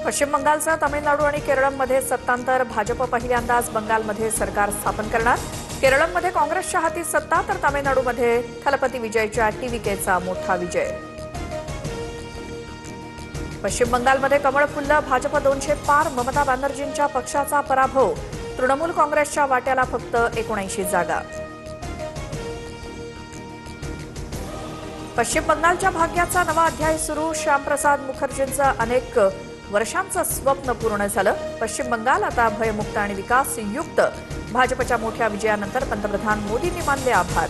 पश्चिम बंगालसह तामिळनाडू आणि केरळमध्ये सत्तांतर. भाजप पहिल्यांदाच बंगालमध्ये सरकार स्थापन करणार. केरळमध्ये काँग्रेसच्या हाती सत्ता तर तामिळनाडूमध्ये थलपती विजयच्या टीव्हीकेचा मोठा विजय. पश्चिम बंगालमध्ये कमळ फुललं. भाजप 200 पार. ममता बॅनर्जींच्या पक्षाचा पराभव. तृणमूल काँग्रेसच्या वाट्याला फक्त 79 जागा. पश्चिम बंगालच्या भाग्याचा नवा अध्याय सुरू. श्यामप्रसाद मुखर्जींचं अनेक वर्षांचं स्वप्न पूर्ण झालं. पश्चिम बंगाल आता भयमुक्त आणि विकासयुक्त. भाजपच्या मोठ्या विजयानंतर पंतप्रधान मोदींनी मानले आभार.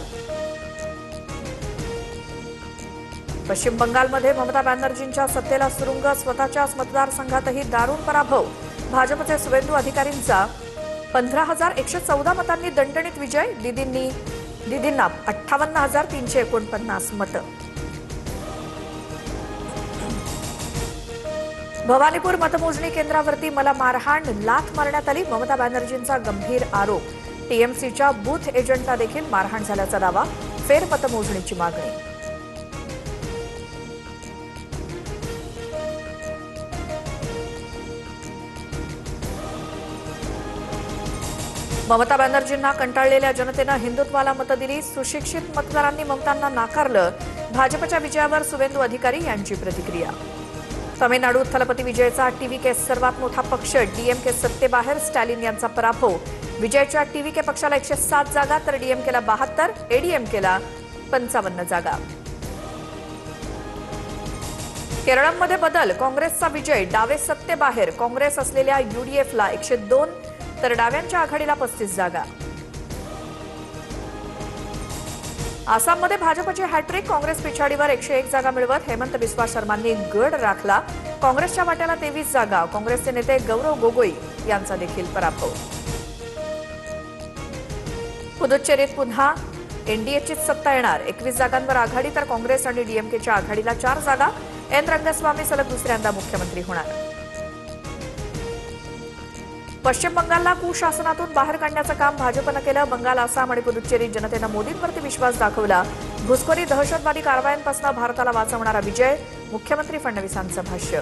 पश्चिम बंगालमध्ये ममता बॅनर्जींच्या सत्तेला सुरुंग. स्वतःच्याच मतदारसंघातही दारुण पराभव. भाजपचे सुवेंदू अधिकारींचा 15,114 मतांनी दणदणीत विजय. दीदींना 58,349 मतं. भवानीपूर मतमोजणी केंद्रावरती मला मारहाण. लाथ मारण्यात आली. ममता बॅनर्जींचा गंभीर आरोप. टीएमसीच्या बूथ एजंटला देखील मारहाण झाल्याचा दावा. फेरमतमोजणीची मागणी. ममता बॅनर्जींना कंटाळलेल्या जनतेनं हिंदुत्वाला मतं दिली. सुशिक्षित मतदारांनी ममतांना नाकारलं. भाजपच्या विजयावर सुवेंदू अधिकारी यांची प्रतिक्रिया. तामिळनाडूत थलपती विजयचा टीव्हीके सर्वात मोठा पक्ष. डीएमके सत्तेबाहेर. स्टॅलिन यांचा पराभव. विजयच्या टीव्हीके पक्षाला 107 जागा तर डीएमकेला 72, एडीएमकेला 55 जागा. केरळमध्ये बदल. काँग्रेसचा विजय. डावे सत्तेबाहेर. काँग्रेस असलेल्या यूडीएफला 102 तर डाव्यांच्या आघाडीला 35 जागा. आसाममध्ये भाजपची हॅट्रिक. काँग्रेस पिछाडीवर 101 जागा मिळवत हेमंत बिस्वा शर्मांनी गड राखला. काँग्रेसच्या वाट्याला 23 जागा. काँग्रेसचे नेते गौरव गोगोई यांचा देखील पराभव. पुदुच्चेरीत पुन्हा एनडीएचीच सत्ता येणार. 21 जागांवर आघाडी तर काँग्रेस आणि डीएमकेच्या आघाडीला 4 जागा. एन रंगस्वामी सलग दुसऱ्यांदा मुख्यमंत्री होणार. पश्चिम बंगालला कुशासनातून बाहेर काढण्याचं काम भाजपनं केलं. बंगाल, आसाम आणि पुदुच्चेरी जनतेनं मोदींवरती विश्वास दाखवला. घुसखोरी, दहशतवादी कारवायांपासून भारताला वाचवणारा विजय. मुख्यमंत्री फडणवीसांचं भाष्य.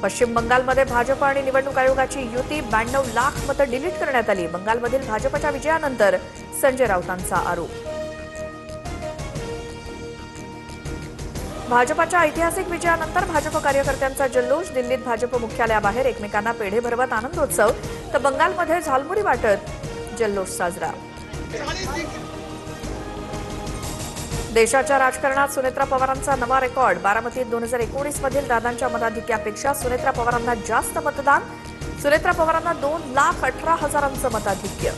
पश्चिम बंगालमध्ये भाजप आणि निवडणूक आयोगाची युती. 92 लाख मतं डिलीट करण्यात आली. बंगालमधील भाजपच्या विजयानंतर संजय राऊतांचा आरोप. भाजपच्या ऐतिहासिक विजयानंतर भाजप कार्यकर्त्यांचा जल्लोष. दिल्लीत भाजप मुख्यालयाबाहेर एकमेकांना पेढे भरवत आनंदोत्सव तर बंगालमध्ये झालमुरी वाटत जल्लोष साजरा. देशाच्या राजकारणात सुनेत्रा पवारांचा नवा रेकॉर्ड. बारामतीत 2019 मधील दादांच्या मताधिक्यापेक्षा सुनेत्रा पवारांना जास्त मतदान. सुनेत्रा पवारांना 2,18,000 मताधिक्य.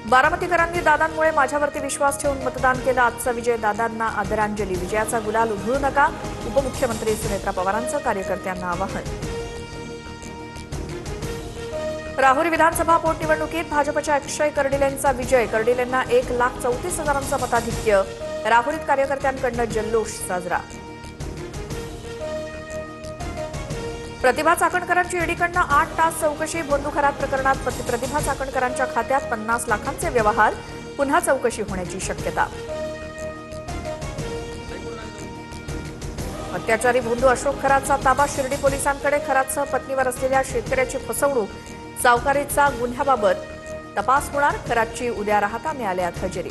बारामतीकरांनी दादांमुळे माझ्यावरती विश्वास ठेवून मतदान केलं. आजचा विजय दादांना आदरांजली. विजयाचा गुलाल उधळू नका. उपमुख्यमंत्री सुनेत्रा पवारांचं कार्यकर्त्यांना आवाहन. राहुरी विधानसभा पोटनिवडणुकीत भाजपच्या अक्षय कर्डिलेंचा विजय. कर्डिलेंना 1,34,000 मताधिक्य. राहुरीत कार्यकर्त्यांकडून जल्लोष साजरा. प्रतिभा चाकणकरांची ईडीकडनं 8 तास चौकशी. भोंदू खरात प्रकरणात प्रतिभा चाकणकरांच्या खात्यात 50 लाखांचे व्यवहार. पुन्हा चौकशी होण्याची शक्यता. अत्याचारी भोंदू अशोक खरातचा ताबा शिर्डी पोलिसांकडे. खरातसह पत्नीवर असलेल्या शेतकऱ्याची फसवणूक. सावकारीचा गुन्ह्याबाबत तपास होणार. खरातची उद्या राहता न्यायालयात हजेरी.